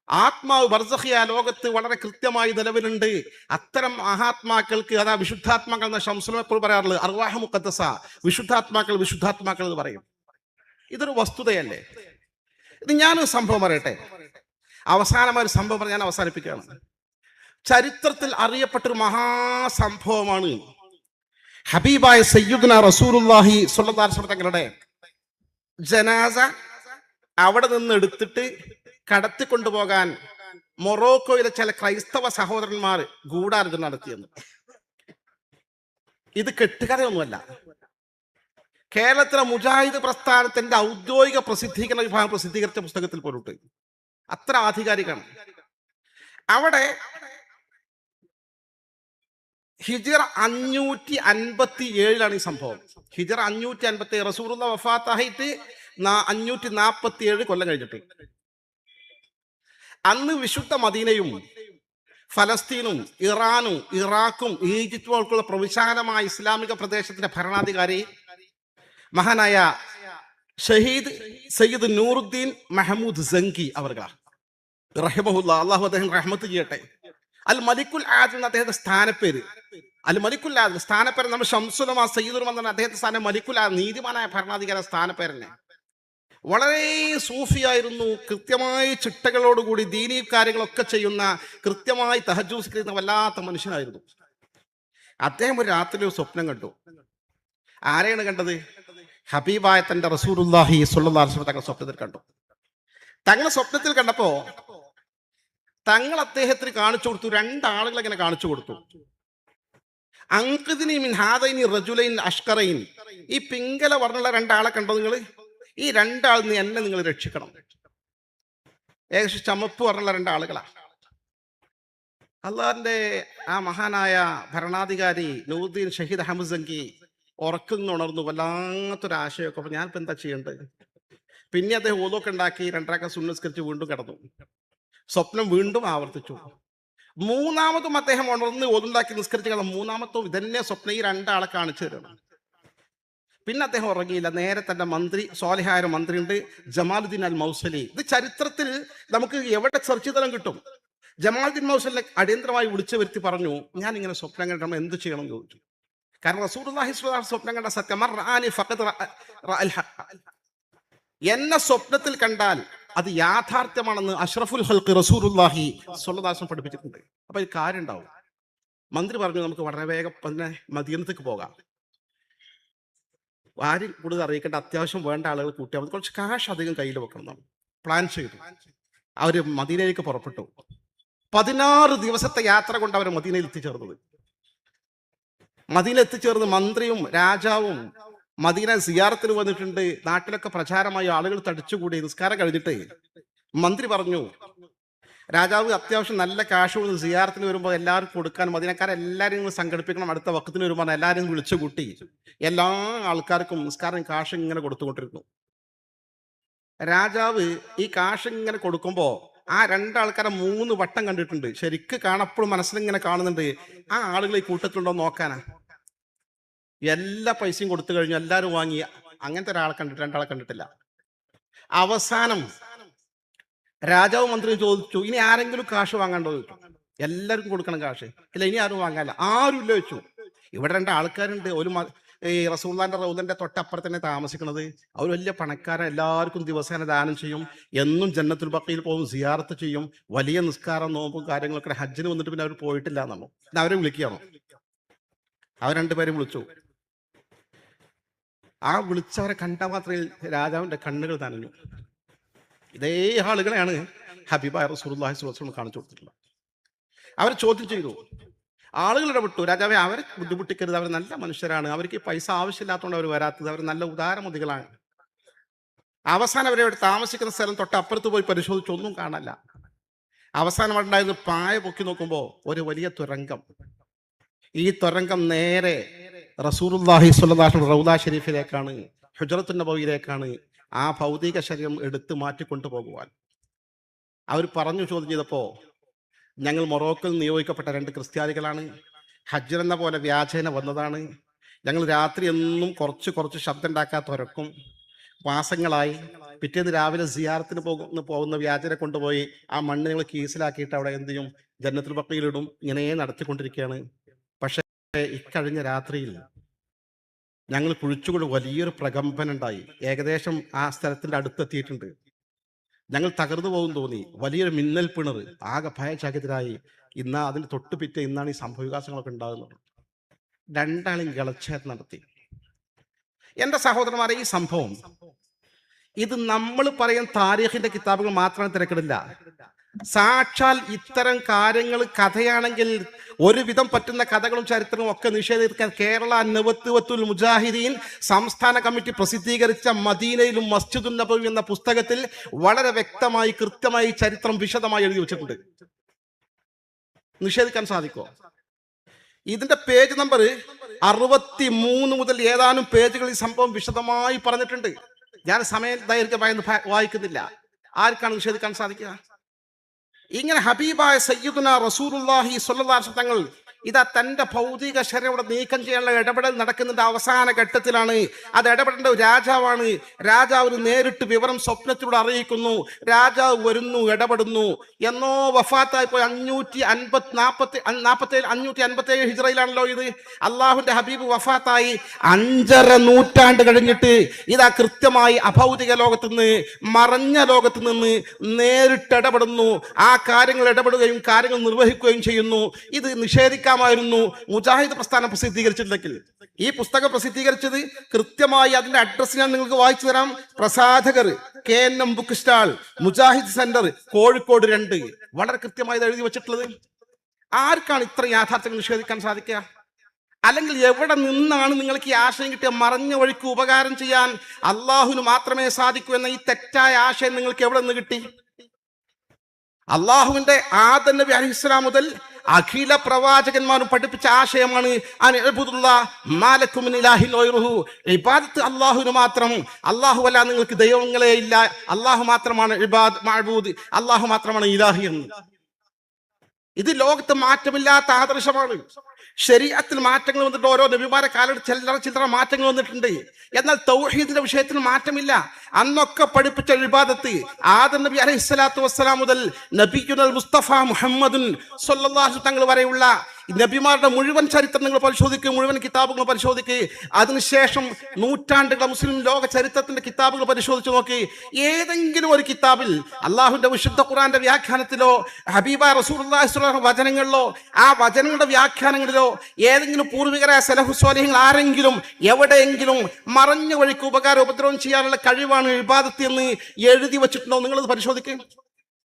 ആത്മാവ് ബർസഖിയ ലോകത്ത് വളരെ കൃത്യമായി നിലവിലുണ്ട്. അത്തരം മഹാത്മാക്കൾക്ക്, അതാ വിശുദ്ധാത്മാക്കൾ എന്ന ശംസുൽ എപ്പോൾ പറയാറുള്ളത്, അർവാഹ് മുഖദ്ദസ, വിശുദ്ധാത്മാക്കൾ വിശുദ്ധാത്മാക്കൾ എന്ന് പറയും. ഇതൊരു വസ്തുതയല്ലേ? ഇത് ഞാനൊരു സംഭവം പറയട്ടെ. അവസാനമായ ഒരു സംഭവം പറഞ്ഞ് ഞാൻ അവസാനിപ്പിക്കുകയാണ്. ചരിത്രത്തിൽ അറിയപ്പെട്ടൊരു മഹാസംഭവമാണ് ഹബീബായ സയ്യിദുനാ റസൂലുള്ളാഹി സ്വല്ലല്ലാഹു അലൈഹി വസല്ലം തങ്ങളുടെ ജനാസ അവിടെ നിന്ന് എടുത്തിട്ട് കടത്തിക്കൊണ്ടുപോകാൻ മൊറോക്കോയിലെ ചില ക്രൈസ്തവ സഹോദരന്മാർ ഗൂഢാലോചന നടത്തിയെന്ന്. ഇത് കെട്ടുകഥയൊന്നുമല്ല. കേരളത്തിലെ മുജാഹിദ് പ്രസ്ഥാനത്തിന്റെ ഔദ്യോഗിക പ്രസിദ്ധീകരണ വിഭാഗം പ്രസിദ്ധീകരിച്ച പുസ്തകത്തിൽ പോലുണ്ട്. അത്ര ആധികാരികമാണ്. അവിടെ ഹിജറ 557 ഈ സംഭവം. ഹിജറ 557, റസൂലുള്ളാഹി വഫാത്തായിട്ട് 547 കൊല്ലം കഴിഞ്ഞിട്ട്. അന്ന് വിശുദ്ധ മദീനയും ഫലസ്തീനും ഇറാനും ഇറാഖും ഈജിപ്തും ഉൾക്കുള്ള പ്രവിശാലമായ ഇസ്ലാമിക പ്രദേശത്തിന്റെ ഭരണാധികാരി മഹാനായ ഷഹീദ് സയ്യിദ് നൂറുദ്ദീൻ മഹമൂദ് സങ്കി അവർകൾ റഹിമഹുല്ലാ, അള്ളാഹു അദ്ദേഹം റഹ്മത്ത് ചെയ്യട്ടെ. അൽ മലിക്കുൽ ആദിൽ എന്ന അദ്ദേഹത്തിന്റെ സ്ഥാനപ്പേര്. അൽ മലിക്കുൽ ആദിൽ സ്ഥാനപ്പേര് നമ്മൾ ഷംസുലമ സയ്യിദുൽ എന്ന അദ്ദേഹത്തിന്റെ സ്ഥാനം മലിക്കുൽ ആദിൽ, നീതിമാനായ ഭരണാധികാരി സ്ഥാനപ്പേരനെ. വളരെ സൂഫിയായിരുന്നു. കൃത്യമായി ചിട്ടകളോടുകൂടി ദീനീ കാര്യങ്ങളൊക്കെ ചെയ്യുന്ന, കൃത്യമായി തഹജ്ജുദ് ചെയ്യുന്ന വല്ലാത്ത മനുഷ്യനായിരുന്നു. അദ്ദേഹം ഒരു രാത്രി ഒരു സ്വപ്നം കണ്ടു. ആരെയാണ് കണ്ടത്? ഹബീബായ തന്റെ റസൂലുള്ളാഹി സ്വല്ലല്ലാഹു അലൈഹി വസല്ലം തങ്ങളുടെ സ്വപ്നത്തിൽ കണ്ടു. തങ്ങളുടെ സ്വപ്നത്തിൽ കണ്ടപ്പോ തങ്ങൾ അദ്ദേഹത്തിന് കാണിച്ചു കൊടുത്തു. രണ്ടാളുകൾ ഇങ്ങനെ കാണിച്ചു കൊടുത്തു. അൻഖിദ്നി മിൻ ഹാദൈനി റജുലൈൻ അഷ്കറൈൻ, ഈ പിങ്കല വർണ്ണുള്ള രണ്ടാളെ കണ്ടോ നിങ്ങൾ? ഈ രണ്ടാൾ എന്നെ നിങ്ങൾ രക്ഷിക്കണം. ഏകദേശം ചമപ്പ് പറഞ്ഞുള്ള രണ്ടാളുകളാ. അള്ളാഹിന്റെ ആ മഹാനായ ഭരണാധികാരി നൂറുദ്ദീൻ ഷഹീദ് അഹമ്മദ് സങ്കി ഉറക്കുന്നു ഉണർന്നു, വല്ലാത്തൊരാശയമൊക്കെ. അപ്പൊ ഞാനിപ്പോ എന്താ ചെയ്യേണ്ടത്? പിന്നെ അദ്ദേഹം ഓതൊക്കെ ഉണ്ടാക്കി 2 റക്അത്ത് സുന്നസ്കരിച്ച് വീണ്ടും കിടന്നു. സ്വപ്നം വീണ്ടും ആവർത്തിച്ചു. മൂന്നാമതും അദ്ദേഹം ഉണർന്ന് ഓതുണ്ടാക്കി നിസ്കരിച്ച് കിടന്നു. മൂന്നാമത്തും ഇതന്നെ സ്വപ്നം, ഈ രണ്ടാളെ കാണിച്ചു തരണം. പിന്നെ അദ്ദേഹം ഉറങ്ങിയില്ല. നേരെ തന്റെ മന്ത്രി, സ്വാലിഹായ മന്ത്രി ഉണ്ട്, ജമാലുദ്ദീൻ അൽ മൗസലി. ഇത് ചരിത്രത്തിൽ നമുക്ക് എവിടെ സെർച്ച് ചെയ്താലും കിട്ടും. ജമാലുദ്ദീൻ മൗസലിനെ അടിയന്തരമായി വിളിച്ചു വരുത്തി പറഞ്ഞു, ഞാൻ ഇങ്ങനെ സ്വപ്നം കണ്ടിട്ട് നമ്മൾ എന്ത് ചെയ്യണം എന്ന് ചോദിച്ചു. കാരണം റസൂലുള്ളാഹി സ്വല്ലല്ലാഹു അലൈഹി വസല്ലം സ്വപ്നം കണ്ട സത്യം, എന്നെ സ്വപ്നത്തിൽ കണ്ടാൽ അത് യാഥാർത്ഥ്യമാണെന്ന് അഷ്റഫുൽ ഖൽഖ് റസൂലുള്ളാഹി സ്വല്ലല്ലാഹു അലൈഹി വസല്ലം പഠിപ്പിച്ചിട്ടുണ്ട്. അപ്പൊ ഈ കാര്യം ഉണ്ടാവും. മന്ത്രി പറഞ്ഞു, നമുക്ക് വളരെ വേഗം തന്നെ മദീനത്തേക്ക് പോകാം. ആരും കൂടുതൽ അറിയിക്കേണ്ട, അത്യാവശ്യം വേണ്ട ആളുകൾ കൂട്ടിയാൽ മതി, കുറച്ച് കാശ് അധികം കയ്യിൽ വെക്കണം. നമ്മൾ പ്ലാൻ ചെയ്തു. അവർ മദീനയിലേക്ക് പുറപ്പെട്ടു. 16 ദിവസത്തെ യാത്ര കൊണ്ട് അവർ മദീനയിൽ എത്തിച്ചേർന്നത്. മദീന എത്തിച്ചേർന്ന് മന്ത്രിയും രാജാവും മദീന സിയാറത്തിന് വന്നിട്ടുണ്ട്. നാട്ടിലൊക്കെ പ്രചാരമായി ആളുകൾ തടിച്ചുകൂടി. നിസ്കാരം കഴിഞ്ഞിട്ട് മന്ത്രി പറഞ്ഞു, രാജാവ് അത്യാവശ്യം നല്ല കാശ് കൊണ്ട് സിയാറത്തിന് വരുമ്പോൾ എല്ലാവർക്കും കൊടുക്കാൻ മദീനക്കാരെല്ലാവരും സംഘടിപ്പിക്കണം. അടുത്ത വക്കത്തിന് വരുമ്പോൾ എല്ലാവരും വിളിച്ചു കൂട്ടി എല്ലാ ആൾക്കാർക്കും നിസ്കാരം കാശ് ഇങ്ങനെ കൊടുത്തുകൊണ്ടിരുന്നു. രാജാവ് ഈ കാശ് ഇങ്ങനെ കൊടുക്കുമ്പോൾ ആ 2 ആൾക്കാരെ 3 വട്ടം കണ്ടിട്ടുണ്ട്. ശരിക്ക് കാണപ്പോഴും മനസ്സിലിങ്ങനെ കാണുന്നുണ്ട്, ആ ആളുകൾ ഈ കൂട്ടത്തിലുണ്ടോ നോക്കാനാ. എല്ലാ പൈസയും കൊടുത്തു കഴിഞ്ഞു, എല്ലാവരും വാങ്ങി. അങ്ങനത്തെ ഒരാളെ കണ്ടിട്ട് 2 ആളെ കണ്ടിട്ടില്ല. അവസാനം രാജാവ് മന്ത്രിയും ചോദിച്ചു, ഇനി ആരെങ്കിലും കാശ് വാങ്ങാണ്ടോ ചോദിച്ചു. എല്ലാവർക്കും കൊടുക്കണം കാശ്. ഇല്ല, ഇനി ആരും വാങ്ങാനില്ല. ആരും ഇല്ല വെച്ചു. ഇവിടെ 2 ആൾക്കാരുണ്ട്. ഒരു ഈ റസൂലുള്ളാഹിന്റെ റൗദന്റെ തൊട്ടപ്പുറത്ത് തന്നെ താമസിക്കുന്നത്. അവർ വലിയ പണക്കാരൻ, എല്ലാവർക്കും ദിവസേന ദാനം ചെയ്യും, എന്നും ജന്നത്തുൽ ബഖീൽ പോകും, സിയാറത്ത് ചെയ്യും, വലിയ നിസ്കാരം നോമ്പും കാര്യങ്ങളൊക്കെ. ഹജ്ജിന് വന്നിട്ട് പിന്നെ അവർ പോയിട്ടില്ല എന്നാണോ. അവരെ വിളിക്കുകയാണോ? അവർ 2 പേരും വിളിച്ചു. ആ വിളിച്ചവരെ കണ്ട മാത്രയിൽ രാജാവിന്റെ കണ്ണുകൾ നനഞ്ഞു. ഇതേ ആളുകളെയാണ് ഹബീബായ റസൂലുള്ളാഹി സ്വല്ലല്ലാഹു അലൈഹി വസല്ലം കാണിച്ചു കൊടുത്തിട്ടുള്ളത്. അവർ ചോദ്യം ചെയ്തു. ആളുകൾ ഇടപെട്ടു, രാജാവെ അവരെ ബുദ്ധിമുട്ടിക്കരുത്, അവർ നല്ല മനുഷ്യരാണ്, അവർക്ക് പൈസ ആവശ്യമില്ലാത്തതുകൊണ്ട് അവർ വരാത്തത്, അവർ നല്ല ഉദാരമതികളാണ്. അവസാനം അവരെ അവിടെ താമസിക്കുന്ന സ്ഥലം തൊട്ടപ്പുറത്ത് പോയി പരിശോധിച്ചു, ഒന്നും കാണല്ല. അവസാനം ഉണ്ടായത് പായ പൊക്കി നോക്കുമ്പോൾ ഒരു വലിയ തുരങ്കം. ഈ തുരങ്കം നേരെ റസൂലുള്ളാഹി സ്വല്ലല്ലാഹു അലൈഹി വസല്ലം റൗദ ഷരീഫിലേക്കാണ്, ഹുജ്റത്തുൻ നബവിയിലേക്കാണ്. ആ ഭൗതിക ശരീരം എടുത്ത് മാറ്റിക്കൊണ്ടു പോകുവാൻ അവർ പറഞ്ഞു. ചോദ്യം ചെയ്തപ്പോ, ഞങ്ങൾ മൊറോക്കോയിൽ നിയോഗിക്കപ്പെട്ട 2 ക്രിസ്ത്യാനികളാണ്, ഹജ്ജിനെന്ന പോലെ വ്യാജേന വന്നതാണ്. ഞങ്ങൾ രാത്രി എന്നും കുറച്ച് ശബ്ദം ഉണ്ടാക്കാത്ത ഉറക്കും, മാസങ്ങളായി. പിറ്റേന്ന് രാവിലെ സിയാറത്തിന് പോകുന്ന വ്യാജനെ കൊണ്ടുപോയി ആ മണ്ണ് ഞങ്ങൾ കീസിലാക്കിയിട്ട് അവിടെ എന്ത് ചെയ്യും, ജന്നത്തുൽ ബഖീലിടും. ഇങ്ങനെ നടത്തിക്കൊണ്ടിരിക്കുകയാണ്. പക്ഷേ ഇക്കഴിഞ്ഞ രാത്രിയിൽ ഞങ്ങൾ കുഴിച്ചുകൊണ്ട് വലിയൊരു പ്രകമ്പനുണ്ടായി. ഏകദേശം ആ സ്ഥലത്തിന്റെ അടുത്തെത്തിയിട്ടുണ്ട്. ഞങ്ങൾ തകർന്നു പോകും തോന്നി. വലിയൊരു മിന്നൽ പിണർ, ആകെ ഭയചകിതരായി. അതിന് തൊട്ടുപിറ്റേ ഇന്നാണ് ഈ സംഭവവികാസങ്ങളൊക്കെ ഉണ്ടാകുന്നത്. രണ്ടാളും ഗളച്ഛേദം നടത്തി. എന്റെ സഹോദരന്മാരെ, ഈ സംഭവം ഇത് നമ്മൾ പറയും താരീഖിന്റെ കിതാബുകൾ മാത്രമാണ് തിരക്കിടില്ല. സാക്ഷാൽ ഇത്തരം കാര്യങ്ങൾ കഥയാണെങ്കിൽ ഒരുവിധം പറ്റുന്ന കഥകളും ചരിത്രവും ഒക്കെ നിഷേധിക്കാൻ കേരള നവത്തുൽ മുജാഹിദീൻ സംസ്ഥാന കമ്മിറ്റി പ്രസിദ്ധീകരിച്ച മദീനയിലും മസ്ജിദുൻ നബവി എന്ന പുസ്തകത്തിൽ വളരെ വ്യക്തമായി കൃത്യമായി ചരിത്രം വിശദമായി എഴുതി വെച്ചിട്ടുണ്ട്. നിഷേധിക്കാൻ സാധിക്കുമോ? ഇതിന്റെ പേജ് നമ്പർ 63 മുതൽ ഏതാനും പേജുകൾ ഈ സംഭവം വിശദമായി പറഞ്ഞിട്ടുണ്ട്. ഞാൻ സമയം ദൈർഘ്യമായി വായിക്കുന്നില്ല. ആർക്കാണ് നിഷേധിക്കാൻ സാധിക്കുക? ഇങ്ങനെ ഹബീബായ സയ്യിദുനാ റസൂലുള്ളാഹി സ്വല്ലല്ലാഹു അലൈഹി വസല്ലം തങ്ങൾ ഇതാ തന്റെ ഭൗതിക ശരീരം നീക്കം ചെയ്യാനുള്ള ഇടപെടൽ നടക്കുന്നതിന്റെ അവസാന ഘട്ടത്തിലാണ്. അത് ഇടപെടേണ്ട രാജാവാണ്. രാജാവിന് നേരിട്ട് വിവരം സ്വപ്നത്തിലൂടെ അറിയിക്കുന്നു. രാജാവ് വരുന്നു, ഇടപെടുന്നു. എന്നോ വഫാത്തായി പോയി 557 ഹിജ്റയിലാണല്ലോ ഇത്. അള്ളാഹുന്റെ ഹബീബ് വഫാത്തായി 5.5 നൂറ്റാണ്ട് കഴിഞ്ഞിട്ട് ഇതാ കൃത്യമായി അഭൗതിക ലോകത്ത് നിന്ന്, മറഞ്ഞ ലോകത്ത് നിന്ന് നേരിട്ട് ഇടപെടുന്നു. ആ കാര്യങ്ങൾ ഇടപെടുകയും കാര്യങ്ങൾ നിർവഹിക്കുകയും ചെയ്യുന്നു. ഇത് നിഷേധിക്കാമായിരുന്നു മുജാഹിദ് പ്രസ്ഥാനം പ്രസിദ്ധീകരിച്ചിട്ടുണ്ടെങ്കിൽ. ഈ പുസ്തകം പ്രസിദ്ധീകരിച്ചത് കൃത്യമായി അതിന്റെ അഡ്രസ് ഞാൻ നിങ്ങൾക്ക് വായിച്ചു തരാം. പ്രസാധകർ KNM book stall, Mujahid centre, Kozhikode 2. വളരെ കൃത്യമായി എഴുതി വെച്ചിട്ടുള്ളത്. ആർക്കാണ് ഇത്ര യാഥാർത്ഥ്യം നിഷേധിക്കാൻ സാധിക്കുക? അല്ലെങ്കിൽ എവിടെ നിന്നാണ് നിങ്ങൾക്ക് ഈ ആശയം കിട്ടിയ? മറഞ്ഞ വഴിക്ക് ഉപകാരം ചെയ്യാൻ അള്ളാഹുവിന് മാത്രമേ സാധിക്കൂ എന്ന ഈ തെറ്റായ ആശയം നിങ്ങൾക്ക് എവിടെ നിന്ന് കിട്ടി? അള്ളാഹുവിന്റെ ആദം നബി അലൈഹിസ്സലാം മുതൽ അഖില പ്രവാചകന്മാരും പഠിപ്പിച്ച ആശയമാണ് ഇബാദത്ത് അള്ളാഹുവിന് മാത്രം. അള്ളാഹു അല്ല, നിങ്ങൾക്ക് ദൈവങ്ങളെ ഇല്ല, അള്ളാഹു മാത്രമാണ് മഅബൂദ്, അള്ളാഹു മാത്രമാണ് ഇലാഹി എന്ന്. ഇത് ലോകത്ത് മാറ്റമില്ലാത്ത ആദർശമാണ്. ശരീഅത്തിൽ മാറ്റങ്ങൾ വന്നിട്ട് ഓരോ നബിമാരെ കാലത്ത് ചില്ലറ മാറ്റങ്ങൾ വന്നിട്ടുണ്ട്. എന്നാൽ തൗഹീദിന്റെ വിഷയത്തിൽ മാറ്റമില്ല. അന്നൊക്കെ പഠിപ്പിച്ച ഇബാദത്ത് ആദം നബി അലൈഹിസ്സലാത്തു വസ്സലാം മുതൽ നബിയുൽ മുസ്തഫ മുഹമ്മദുൻ സ്വല്ലല്ലാഹു അലൈഹി തങ്ങൾ വരെയുള്ള നബിമാരുടെ മുഴുവൻ ചരിത്രം നിങ്ങൾ പരിശോധിക്കുക, മുഴുവൻ കിതാബുകൾ പരിശോധിക്കുക. അതിനുശേഷം നൂറ്റാണ്ടുകളെ മുസ്ലിം ലോക ചരിത്രത്തിന്റെ കിതാബുകൾ പരിശോധിച്ച് നോക്കി. ഏതെങ്കിലും ഒരു കിതാബിൽ അള്ളാഹുവിന്റെ വിശുദ്ധ ഖുർആന്റെ വ്യാഖ്യാനത്തിലോ ഹബീബായ റസൂലുള്ളാഹി സ്വല്ലല്ലാഹു അലൈഹി വചനങ്ങളിലോ ആ വചനങ്ങളുടെ വ്യാഖ്യാനങ്ങളിലോ ഏതെങ്കിലും പൂർവികരായ സലഫു സ്വാലിഹീങ്ങൾ ആരെങ്കിലും എവിടെയെങ്കിലും മറഞ്ഞ വഴിക്ക് ഉപകാര ഉപദ്രവം ചെയ്യാനുള്ള കഴിവാണ് ഇബാദത്ത് എന്ന് എഴുതി വെച്ചിട്ടുണ്ടോ? നിങ്ങളത് പരിശോധിക്കുക.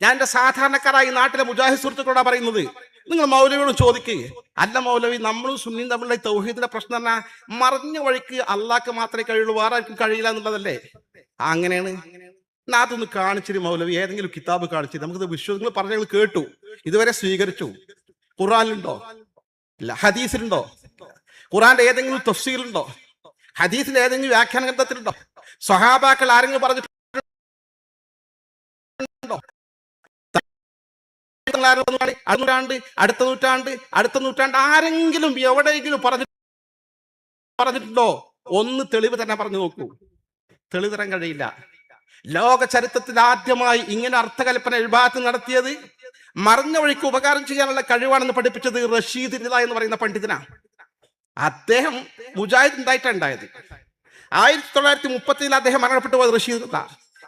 ഞാൻ എൻ്റെ സാധാരണക്കാരായി നാട്ടിലെ മുജാഹിദ് സുഹൃത്തുക്കളോടാ പറയുന്നത്. നിങ്ങൾ മൗലവിയോട് ചോദിക്കുക. അല്ല മൗലവി, നമ്മളും സുന്നിയും തമ്മിലുള്ള തൗഹീദിന്റെ പ്രശ്നം തന്നെ മറഞ്ഞ വഴിക്ക് അള്ളാഹ്ക്ക് മാത്രമേ കഴിയുള്ളൂ, വേറെ ആർക്കും കഴിയില്ല എന്നുള്ളതല്ലേ? അങ്ങനെയാണ്. അതൊന്ന് കാണിച്ചിട്ട് മൗലവി, ഏതെങ്കിലും കിതാബ് കാണിച്ചിട്ട് നമുക്കിത് നിങ്ങൾ പറഞ്ഞ കേട്ടു, ഇതുവരെ സ്വീകരിച്ചു. ഖുർആനിലുണ്ടോ? ഇല്ല. ഹദീസിലുണ്ടോ? ഖുർആന്റെ ഏതെങ്കിലും തഫ്സീലുണ്ടോ? ഹദീസിന്റെ ഏതെങ്കിലും വ്യാഖ്യാന ഗ്രന്ഥത്തിലുണ്ടോ? സ്വഹാബാക്കൾ ആരെങ്കിലും പറഞ്ഞിട്ടുണ്ടോ? അടുത്ത നൂറ്റാണ്ട് ആരെങ്കിലും എവിടെയെങ്കിലും പറഞ്ഞിട്ടുണ്ടോ? ഒന്ന് തെളിവ് തന്നെ പറഞ്ഞു നോക്കൂ. തെളിവ് തരാൻ കഴിയില്ല. ലോക ചരിത്രത്തിൽ ആദ്യമായി ഇങ്ങനെ അർത്ഥകൽപ്പന ഇബാദത്ത് നടത്തിയത്, മറഞ്ഞ വഴിക്ക് ഉപകാരം ചെയ്യാനുള്ള കഴിവാണെന്ന് പഠിപ്പിച്ചത് റഷീദ് റിള എന്ന് പറയുന്ന പണ്ഡിതനാണ്. അദ്ദേഹം മുജാഹിദ് ഉണ്ടായത് 1930 അദ്ദേഹം മരണപ്പെട്ടു പോയത് റഷീദ് റിള.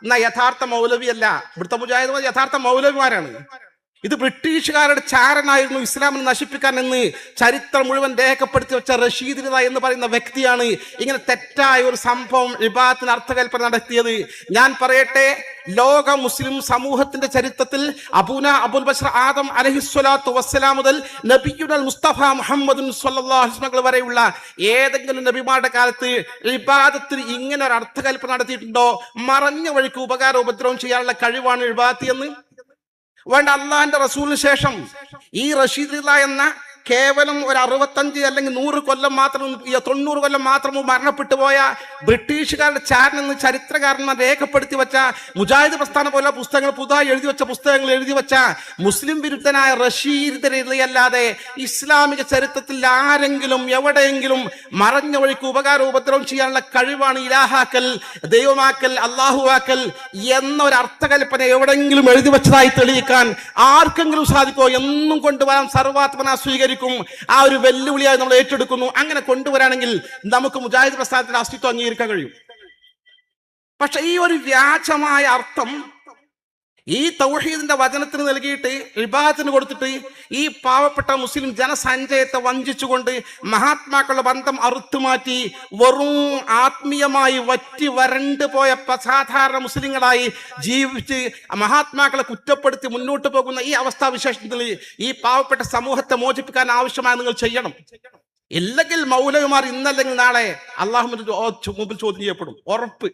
എന്നാ യഥാർത്ഥ മൗലവിയല്ല. ഇവിടുത്തെ മുജാഹിദ് യഥാർത്ഥ മൗലവിമാരാണ്. ഇത് ബ്രിട്ടീഷുകാരുടെ ചാരനായിരുന്നു ഇസ്ലാമിനെ നശിപ്പിക്കാൻ എന്ന് ചരിത്രം മുഴുവൻ രേഖപ്പെടുത്തി വെച്ച റഷീദ് റിള എന്ന് പറയുന്ന വ്യക്തിയാണ് ഇങ്ങനെ തെറ്റായ ഒരു സംഭവം ഇബാദത്തിന് അർത്ഥകൽപ്പന നടത്തിയത്. ഞാൻ പറയട്ടെ, ലോക മുസ്ലിം സമൂഹത്തിന്റെ ചരിത്രത്തിൽ അബുൽ ബശർ ആദം അലൈഹിസ്സലാത്തു വസ്സലാം മുതൽ നബിയുൽ മുസ്തഫ മുഹമ്മദുൻ സ്വല്ലല്ലാഹു അലൈഹി വസല്ലം വരെയുള്ള ഏതെങ്കിലും നബിമാരുടെ കാലത്ത് ഇബാദത്തിൽ ഇങ്ങനെ ഒരു അർത്ഥകൽപ്പന നടത്തിയിട്ടുണ്ടോ? മറഞ്ഞ വഴിക്ക് ഉപകാര ഉപദ്രവം ചെയ്യാനുള്ള കഴിവാണ് ഇബാദത്ത് എന്ന്? വേണ്ട. അള്ളാഹിന്റെ റസൂലിന് ശേഷം ഈ റഷീദ് റിള എന്ന കേവലം ഒരു 65 അല്ലെങ്കിൽ 100 കൊല്ലം മാത്രം 90 കൊല്ലം മാത്രം മരണപ്പെട്ടു പോയ ബ്രിട്ടീഷുകാരുടെ ചാരനെന്ന് ചരിത്രകാരന്മാർ രേഖപ്പെടുത്തി വെച്ച മുജാഹിദ് പ്രസ്ഥാനം പോലെ പുസ്തകങ്ങൾ പുതുതായി എഴുതി വെച്ച പുസ്തകങ്ങൾ എഴുതി വെച്ച മുസ്ലിം വിരുദ്ധനായ റഷീദിനെതിരെയല്ലാതെ ഇസ്ലാമിക ചരിത്രത്തിൽ ആരെങ്കിലും എവിടെയെങ്കിലും മറഞ്ഞ വഴിക്ക് ഉപകാര ഉപദ്രവം ചെയ്യാനുള്ള കഴിവാണ് ഇലാഹാക്കൽ, ദൈവമാക്കൽ, അള്ളാഹുവാക്കൽ എന്നൊരു അർത്ഥകൽപ്പന എവിടെയെങ്കിലും എഴുതി വെച്ചതായി തെളിയിക്കാൻ ആർക്കെങ്കിലും സാധിക്കോ? എന്നും കൊണ്ടുവരാൻ സർവാത്മന സ്വീകരിക്കും. ആ ഒരു വെല്ലുവിളിയായി നമ്മൾ ഏറ്റെടുക്കുന്നു. അങ്ങനെ കൊണ്ടുവരാണെങ്കിൽ നമുക്ക് മുജാഹിദ് പ്രസ്ഥാനത്തിന്റെ അസ്തിത്വം അംഗീകരിക്കാൻ കഴിയും. പക്ഷെ ഈ ഒരു വ്യാജമായ അർത്ഥം ഈ തൗഹീദിന്റെ വചനത്തിന് നൽകിയിട്ട് ഇബാദത്തിന് കൊടുത്തിട്ട് ഈ പാവപ്പെട്ട മുസ്ലിം ജനസഞ്ചയത്തെ വഞ്ചിച്ചുകൊണ്ട് മഹാത്മാക്കളുടെ ബന്ധം അറുത്തുമാറ്റി വെറും ആത്മീയമായി വറ്റി വരണ്ടു പോയ സാധാരണ മുസ്ലിങ്ങളായി ജീവിച്ച് മഹാത്മാക്കളെ കുറ്റപ്പെടുത്തി മുന്നോട്ട് പോകുന്ന ഈ അവസ്ഥാവിശേഷത്തിൽ ഈ പാവപ്പെട്ട സമൂഹത്തെ മോചിപ്പിക്കാൻ ആവശ്യമായി നിങ്ങൾ ചെയ്യണം. ഇല്ലെങ്കിൽ മൗലവിമാർ ഇന്നല്ലെങ്കിൽ നാളെ അള്ളാഹുവിന്റെ മുമ്പിൽ ചോദ്യം ചെയ്യപ്പെടും, ഉറപ്പ്.